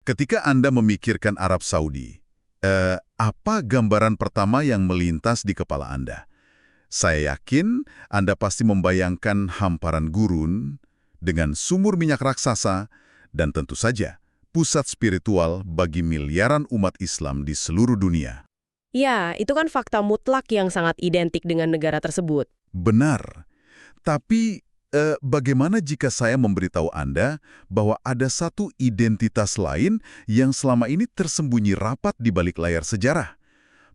Ketika Anda memikirkan Arab Saudi, apa gambaran pertama yang melintas di kepala Anda? Saya yakin Anda pasti membayangkan hamparan gurun dengan sumur minyak raksasa dan tentu saja pusat spiritual bagi miliaran umat Islam di seluruh dunia. Ya, itu kan fakta mutlak yang sangat identik dengan negara tersebut. Benar. Tapi bagaimana jika saya memberitahu Anda bahwa ada satu identitas lain yang selama ini tersembunyi rapat di balik layar sejarah?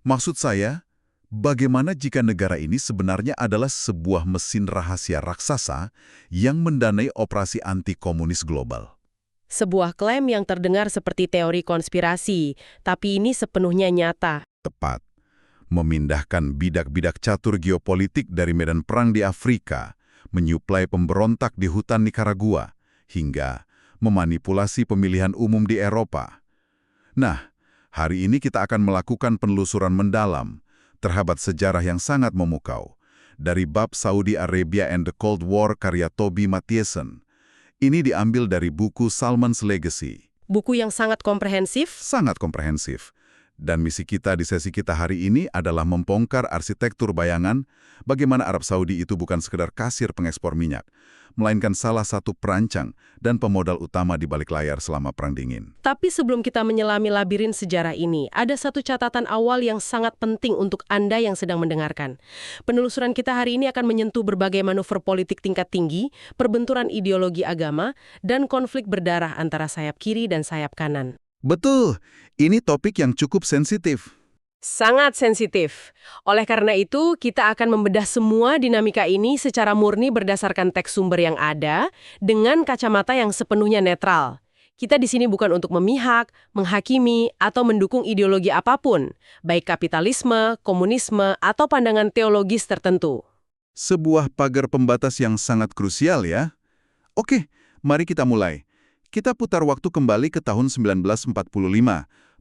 Maksud saya, bagaimana jika negara ini sebenarnya adalah sebuah mesin rahasia raksasa yang mendanai operasi anti-komunis global? Sebuah klaim yang terdengar seperti teori konspirasi, tapi ini sepenuhnya nyata. Tepat. Memindahkan bidak-bidak catur geopolitik dari medan perang di Afrika, menyuplai pemberontak di hutan Nicaragua, hingga memanipulasi pemilihan umum di Eropa. Nah, hari ini kita akan melakukan penelusuran mendalam terhadap sejarah yang sangat memukau, dari bab Saudi Arabia and the Cold War karya Toby Mathiesen. Ini diambil dari buku Salman's Legacy. Buku yang sangat komprehensif? Sangat komprehensif. Dan misi kita di sesi kita hari ini adalah membongkar arsitektur bayangan bagaimana Arab Saudi itu bukan sekedar kasir pengekspor minyak, melainkan salah satu perancang dan pemodal utama di balik layar selama Perang Dingin. Tapi sebelum kita menyelami labirin sejarah ini, ada satu catatan awal yang sangat penting untuk Anda yang sedang mendengarkan. Penelusuran kita hari ini akan menyentuh berbagai manuver politik tingkat tinggi, perbenturan ideologi agama, dan konflik berdarah antara sayap kiri dan sayap kanan. Betul, ini topik yang cukup sensitif. Sangat sensitif. Oleh karena itu, kita akan membedah semua dinamika ini secara murni berdasarkan teks sumber yang ada, dengan kacamata yang sepenuhnya netral. Kita di sini bukan untuk memihak, menghakimi, atau mendukung ideologi apapun, baik kapitalisme, komunisme, atau pandangan teologis tertentu. Sebuah pagar pembatas yang sangat krusial ya. Oke, mari kita mulai. Kita putar waktu kembali ke tahun 1945.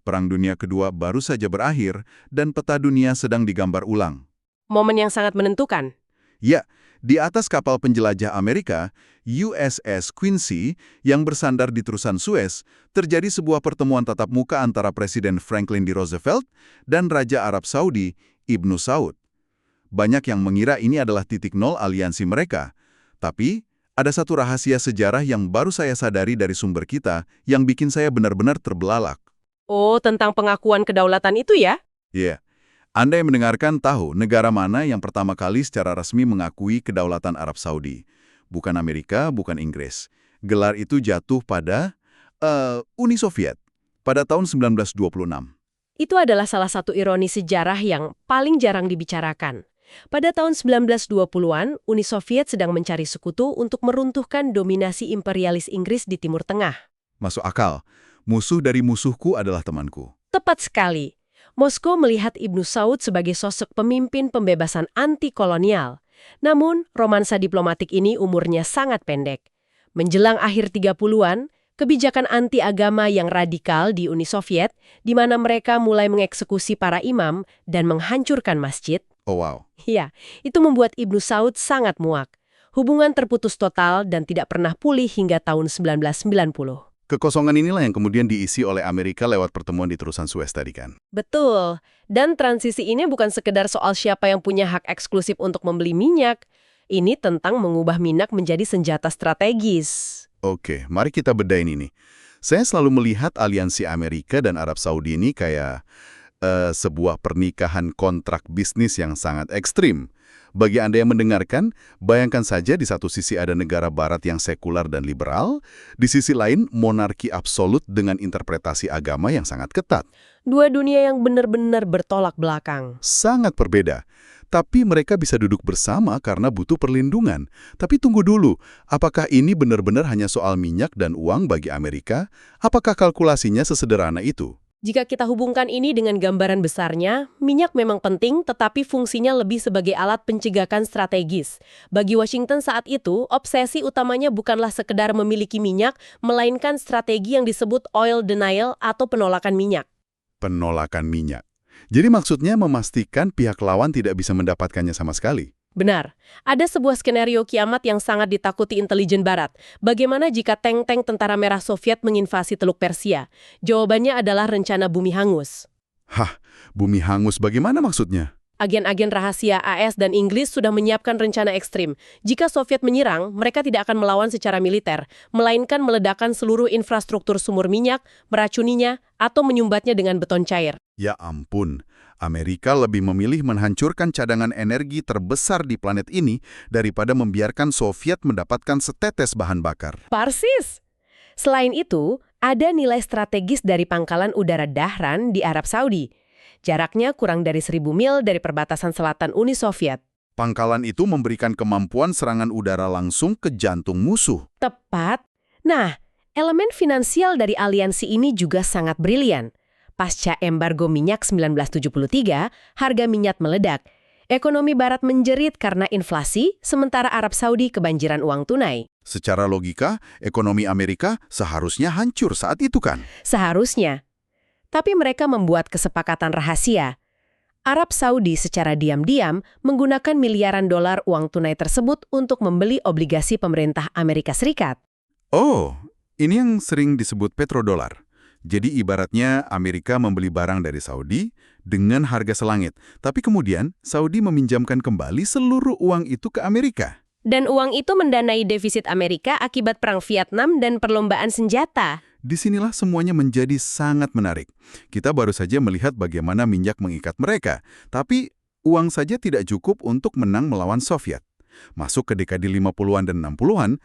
Perang Dunia Kedua baru saja berakhir dan peta dunia sedang digambar ulang. Momen yang sangat menentukan. Ya, di atas kapal penjelajah Amerika, USS Quincy, yang bersandar di terusan Suez, terjadi sebuah pertemuan tatap muka antara Presiden Franklin D. Roosevelt dan Raja Arab Saudi, Ibnu Saud. Banyak yang mengira ini adalah titik nol aliansi mereka. Tapi ada satu rahasia sejarah yang baru saya sadari dari sumber kita yang bikin saya benar-benar terbelalak. Oh, tentang pengakuan kedaulatan itu ya? Iya. Anda yang mendengarkan tahu negara mana yang pertama kali secara resmi mengakui kedaulatan Arab Saudi. Bukan Amerika, bukan Inggris. Gelar itu jatuh pada Uni Soviet pada tahun 1926. Itu adalah salah satu ironi sejarah yang paling jarang dibicarakan. Pada tahun 1920-an, Uni Soviet sedang mencari sekutu untuk meruntuhkan dominasi imperialis Inggris di Timur Tengah. Masuk akal. Musuh dari musuhku adalah temanku. Tepat sekali. Moskow melihat Ibnu Saud sebagai sosok pemimpin pembebasan anti-kolonial. Namun, romansa diplomatik ini umurnya sangat pendek. Menjelang akhir 30-an, kebijakan anti-agama yang radikal di Uni Soviet, di mana mereka mulai mengeksekusi para imam dan menghancurkan masjid. Oh wow. Ya, itu membuat Ibnu Saud sangat muak. Hubungan terputus total dan tidak pernah pulih hingga tahun 1990. Kekosongan inilah yang kemudian diisi oleh Amerika lewat pertemuan di terusan Suez tadi kan? Betul. Dan transisi ini bukan sekedar soal siapa yang punya hak eksklusif untuk membeli minyak. Ini tentang mengubah minyak menjadi senjata strategis. Oke, mari kita bedain ini. Saya selalu melihat aliansi Amerika dan Arab Saudi ini kayak sebuah pernikahan kontrak bisnis yang sangat ekstrim. Bagi Anda yang mendengarkan, bayangkan saja di satu sisi ada negara barat yang sekular dan liberal, di sisi lain monarki absolut dengan interpretasi agama yang sangat ketat. Dua dunia yang benar-benar bertolak belakang. Sangat berbeda. Tapi mereka bisa duduk bersama karena butuh perlindungan. Tapi tunggu dulu, apakah ini benar-benar hanya soal minyak dan uang bagi Amerika? Apakah kalkulasinya sesederhana itu? Jika kita hubungkan ini dengan gambaran besarnya, minyak memang penting tetapi fungsinya lebih sebagai alat pencegahan strategis. Bagi Washington saat itu, obsesi utamanya bukanlah sekedar memiliki minyak, melainkan strategi yang disebut oil denial atau penolakan minyak. Penolakan minyak. Jadi maksudnya memastikan pihak lawan tidak bisa mendapatkannya sama sekali? Benar, ada sebuah skenario kiamat yang sangat ditakuti intelijen Barat. Bagaimana jika tank-tank tentara merah Soviet menginvasi Teluk Persia? Jawabannya adalah rencana bumi hangus. Hah, bumi hangus bagaimana maksudnya? Agen-agen rahasia AS dan Inggris sudah menyiapkan rencana ekstrim. Jika Soviet menyerang, mereka tidak akan melawan secara militer, melainkan meledakkan seluruh infrastruktur sumur minyak, meracuninya, atau menyumbatnya dengan beton cair. Ya ampun, Amerika lebih memilih menghancurkan cadangan energi terbesar di planet ini daripada membiarkan Soviet mendapatkan setetes bahan bakar. Persis! Selain itu, ada nilai strategis dari pangkalan udara Dahran di Arab Saudi. Jaraknya kurang dari 1.000 mil dari perbatasan selatan Uni Soviet. Pangkalan itu memberikan kemampuan serangan udara langsung ke jantung musuh. Tepat. Nah, elemen finansial dari aliansi ini juga sangat brilian. Pasca embargo minyak 1973, harga minyak meledak. Ekonomi Barat menjerit karena inflasi, sementara Arab Saudi kebanjiran uang tunai. Secara logika, ekonomi Amerika seharusnya hancur saat itu kan? Seharusnya. Tapi mereka membuat kesepakatan rahasia. Arab Saudi secara diam-diam menggunakan miliaran dolar uang tunai tersebut untuk membeli obligasi pemerintah Amerika Serikat. Oh, ini yang sering disebut petrodolar. Jadi ibaratnya Amerika membeli barang dari Saudi dengan harga selangit. Tapi kemudian Saudi meminjamkan kembali seluruh uang itu ke Amerika. Dan uang itu mendanai defisit Amerika akibat Perang Vietnam dan perlombaan senjata. Disinilah semuanya menjadi sangat menarik. Kita baru saja melihat bagaimana minyak mengikat mereka, tapi uang saja tidak cukup untuk menang melawan Soviet. Masuk ke dekade 50-an dan 60-an,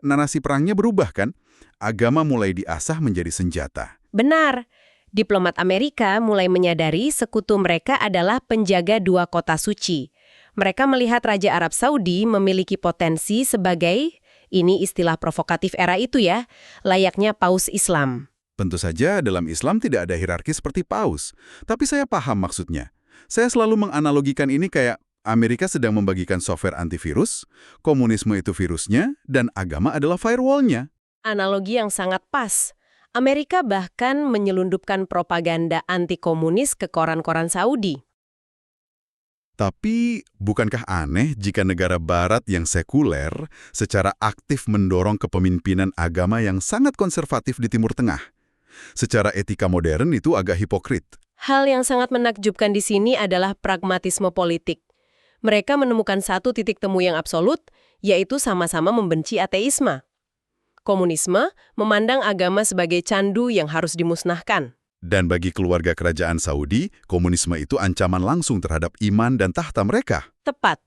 narasi perangnya berubah kan? Agama mulai diasah menjadi senjata. Benar. Diplomat Amerika mulai menyadari sekutu mereka adalah penjaga dua kota suci. Mereka melihat Raja Arab Saudi memiliki potensi sebagai, ini istilah provokatif era itu ya, layaknya paus Islam. Tentu saja dalam Islam tidak ada hierarki seperti paus. Tapi saya paham maksudnya. Saya selalu menganalogikan ini kayak Amerika sedang membagikan software antivirus, komunisme itu virusnya, dan agama adalah firewall-nya. Analogi yang sangat pas. Amerika bahkan menyelundupkan propaganda anti-komunis ke koran-koran Saudi. Tapi, bukankah aneh jika negara barat yang sekuler secara aktif mendorong kepemimpinan agama yang sangat konservatif di Timur Tengah? Secara etika modern itu agak hipokrit. Hal yang sangat menakjubkan di sini adalah pragmatisme politik. Mereka menemukan satu titik temu yang absolut, yaitu sama-sama membenci ateisme. Komunisme memandang agama sebagai candu yang harus dimusnahkan. Dan bagi keluarga kerajaan Saudi, komunisme itu ancaman langsung terhadap iman dan tahta mereka. Tepat.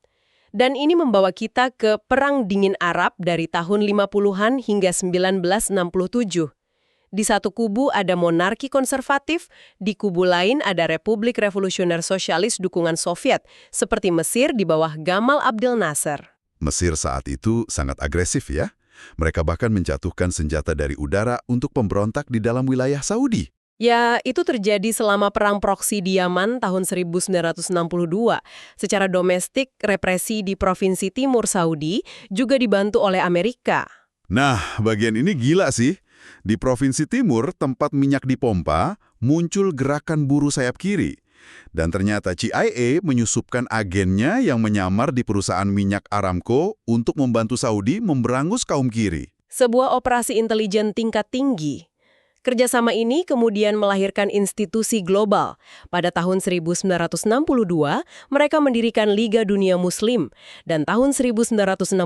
Dan ini membawa kita ke Perang Dingin Arab dari tahun 50-an hingga 1967. Di satu kubu ada monarki konservatif, di kubu lain ada Republik Revolusioner Sosialis dukungan Soviet, seperti Mesir di bawah Gamal Abdel Nasser. Mesir saat itu sangat agresif ya. Mereka bahkan menjatuhkan senjata dari udara untuk pemberontak di dalam wilayah Saudi. Ya, itu terjadi selama Perang Proksi di Yaman tahun 1962. Secara domestik, represi di Provinsi Timur Saudi juga dibantu oleh Amerika. Nah, bagian ini gila sih. Di Provinsi Timur, tempat minyak dipompa, muncul gerakan buruh sayap kiri. Dan ternyata CIA menyusupkan agennya yang menyamar di perusahaan minyak Aramco untuk membantu Saudi memberangus kaum kiri. Sebuah operasi intelijen tingkat tinggi. Kerjasama ini kemudian melahirkan institusi global. Pada tahun 1962, mereka mendirikan Liga Dunia Muslim, dan tahun 1969,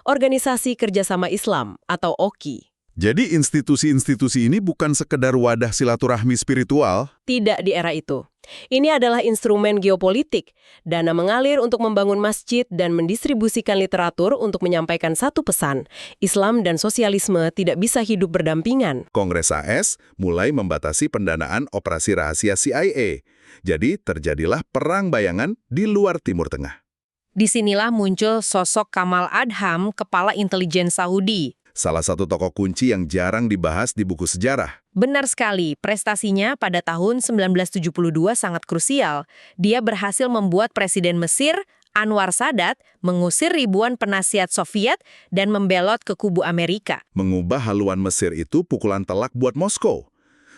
Organisasi Kerjasama Islam atau OKI. Jadi institusi-institusi ini bukan sekedar wadah silaturahmi spiritual. Tidak di era itu. Ini adalah instrumen geopolitik. Dana mengalir untuk membangun masjid dan mendistribusikan literatur untuk menyampaikan satu pesan. Islam dan sosialisme tidak bisa hidup berdampingan. Kongres AS mulai membatasi pendanaan operasi rahasia CIA. Jadi terjadilah perang bayangan di luar Timur Tengah. Disinilah muncul sosok Kamal Adham, kepala intelijen Saudi. Salah satu tokoh kunci yang jarang dibahas di buku sejarah. Benar sekali, prestasinya pada tahun 1972 sangat krusial. Dia berhasil membuat Presiden Mesir, Anwar Sadat, mengusir ribuan penasihat Soviet dan membelot ke kubu Amerika. Mengubah haluan Mesir itu pukulan telak buat Moskow.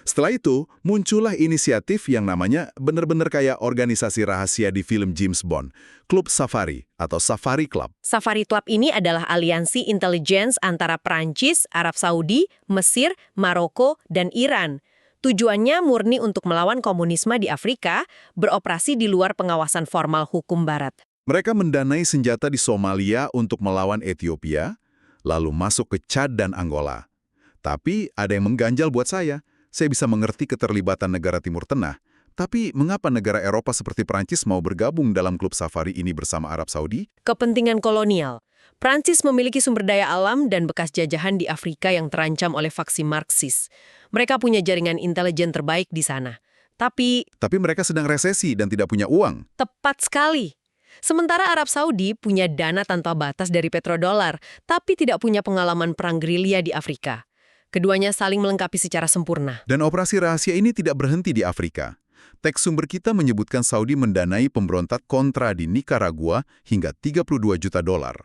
Setelah itu, muncullah inisiatif yang namanya benar-benar kayak organisasi rahasia di film James Bond, Klub Safari atau Safari Club. Safari Club ini adalah aliansi intelligence antara Prancis, Arab Saudi, Mesir, Maroko, dan Iran. Tujuannya murni untuk melawan komunisme di Afrika, beroperasi di luar pengawasan formal hukum Barat. Mereka mendanai senjata di Somalia untuk melawan Ethiopia, lalu masuk ke Chad dan Angola. Tapi ada yang mengganjal buat saya. Saya bisa mengerti keterlibatan negara Timur Tengah, tapi mengapa negara Eropa seperti Prancis mau bergabung dalam klub safari ini bersama Arab Saudi? Kepentingan kolonial. Prancis memiliki sumber daya alam dan bekas jajahan di Afrika yang terancam oleh faksi Marxis. Mereka punya jaringan intelijen terbaik di sana. Tapi mereka sedang resesi dan tidak punya uang. tepat sekali. Sementara Arab Saudi punya dana tanpa batas dari petrodolar, tapi tidak punya pengalaman perang gerilya di Afrika. Keduanya saling melengkapi secara sempurna. Dan operasi rahasia ini tidak berhenti di Afrika. Teks sumber kita menyebutkan Saudi mendanai pemberontak kontra di Nicaragua hingga 32 juta dolar.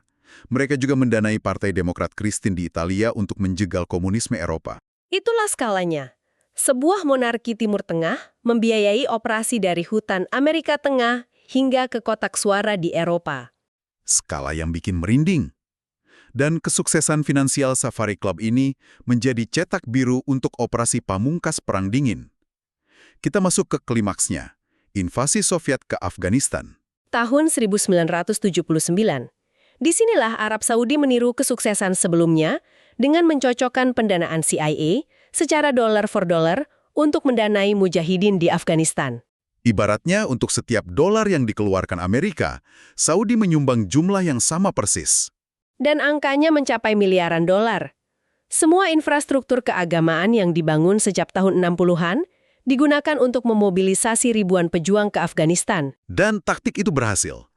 Mereka juga mendanai Partai Demokrat Kristen di Italia untuk menjegal komunisme Eropa. Itulah skalanya. Sebuah monarki Timur Tengah membiayai operasi dari hutan Amerika Tengah hingga ke kotak suara di Eropa. Skala yang bikin merinding. Dan kesuksesan finansial Safari Club ini menjadi cetak biru untuk operasi pamungkas Perang Dingin. Kita masuk ke klimaksnya, invasi Soviet ke Afghanistan. Tahun 1979. Disinilah Arab Saudi meniru kesuksesan sebelumnya dengan mencocokkan pendanaan CIA secara dollar for dollar untuk mendanai mujahidin di Afghanistan. Ibaratnya untuk setiap dolar yang dikeluarkan Amerika, Saudi menyumbang jumlah yang sama persis. Dan angkanya mencapai miliaran dolar. Semua infrastruktur keagamaan yang dibangun sejak tahun 60-an digunakan untuk memobilisasi ribuan pejuang ke Afghanistan. Dan taktik itu berhasil.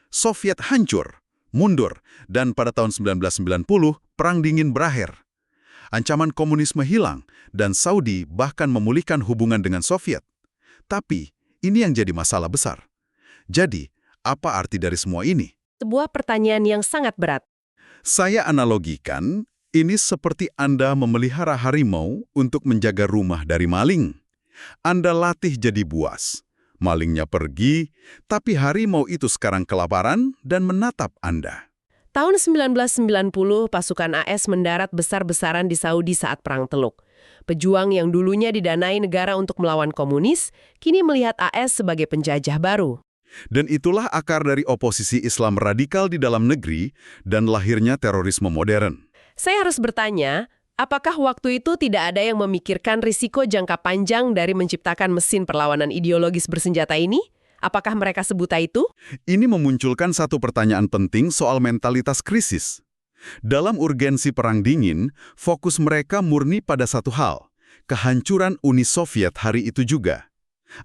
Soviet hancur, mundur, dan pada tahun 1990, Perang Dingin berakhir. Ancaman komunisme hilang, dan Saudi bahkan memulihkan hubungan dengan Soviet. Tapi, ini yang jadi masalah besar. Jadi, apa arti dari semua ini? Sebuah pertanyaan yang sangat berat. Saya analogikan, ini seperti Anda memelihara harimau untuk menjaga rumah dari maling. Anda latih jadi buas. Malingnya pergi, tapi harimau itu sekarang kelaparan dan menatap Anda. Tahun 1990, pasukan AS mendarat besar-besaran di Saudi saat Perang Teluk. Pejuang yang dulunya didanai negara untuk melawan komunis, kini melihat AS sebagai penjajah baru. Dan itulah akar dari oposisi Islam radikal di dalam negeri dan lahirnya terorisme modern. Saya harus bertanya, apakah waktu itu tidak ada yang memikirkan risiko jangka panjang dari menciptakan mesin perlawanan ideologis bersenjata ini? Apakah mereka sebuta itu? Ini memunculkan satu pertanyaan penting soal mentalitas krisis. Dalam urgensi Perang Dingin, fokus mereka murni pada satu hal, kehancuran Uni Soviet hari itu juga.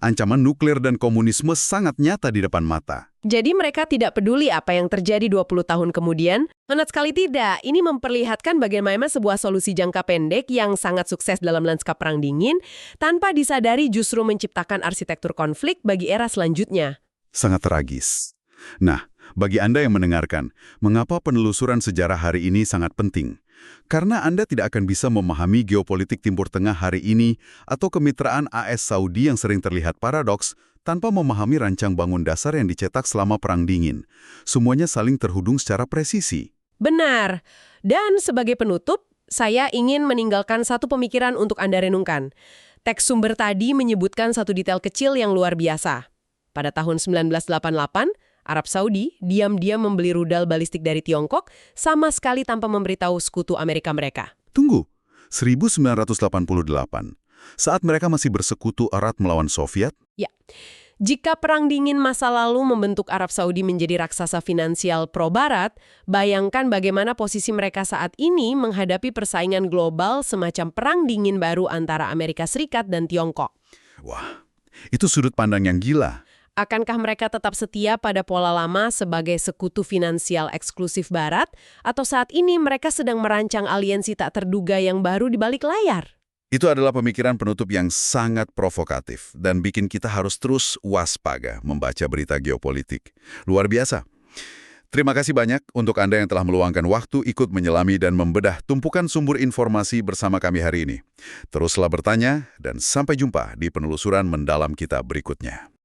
Ancaman nuklir dan komunisme sangat nyata di depan mata. Jadi mereka tidak peduli apa yang terjadi 20 tahun kemudian? Menurut sekali tidak, ini memperlihatkan bagaimana sebuah solusi jangka pendek yang sangat sukses dalam lanskap Perang Dingin, tanpa disadari justru menciptakan arsitektur konflik bagi era selanjutnya. Sangat tragis. Nah, bagi Anda yang mendengarkan, mengapa penelusuran sejarah hari ini sangat penting? Karena Anda tidak akan bisa memahami geopolitik Timur Tengah hari ini atau kemitraan AS Saudi yang sering terlihat paradoks tanpa memahami rancang bangun dasar yang dicetak selama Perang Dingin. Semuanya saling terhubung secara presisi. Benar. Dan sebagai penutup, saya ingin meninggalkan satu pemikiran untuk Anda renungkan. Teks sumber tadi menyebutkan satu detail kecil yang luar biasa. Pada tahun 1988, Arab Saudi diam-diam membeli rudal balistik dari Tiongkok sama sekali tanpa memberitahu sekutu Amerika mereka. Tunggu, 1988, saat mereka masih bersekutu erat melawan Soviet? Ya, jika Perang Dingin masa lalu membentuk Arab Saudi menjadi raksasa finansial pro-Barat, bayangkan bagaimana posisi mereka saat ini menghadapi persaingan global semacam Perang Dingin baru antara Amerika Serikat dan Tiongkok. Wah, itu sudut pandang yang gila. Akankah mereka tetap setia pada pola lama sebagai sekutu finansial eksklusif Barat? Atau saat ini mereka sedang merancang aliansi tak terduga yang baru di balik layar? Itu adalah pemikiran penutup yang sangat provokatif dan bikin kita harus terus waspada membaca berita geopolitik. Luar biasa. Terima kasih banyak untuk Anda yang telah meluangkan waktu ikut menyelami dan membedah tumpukan sumber informasi bersama kami hari ini. Teruslah bertanya, dan sampai jumpa di penelusuran mendalam kita berikutnya.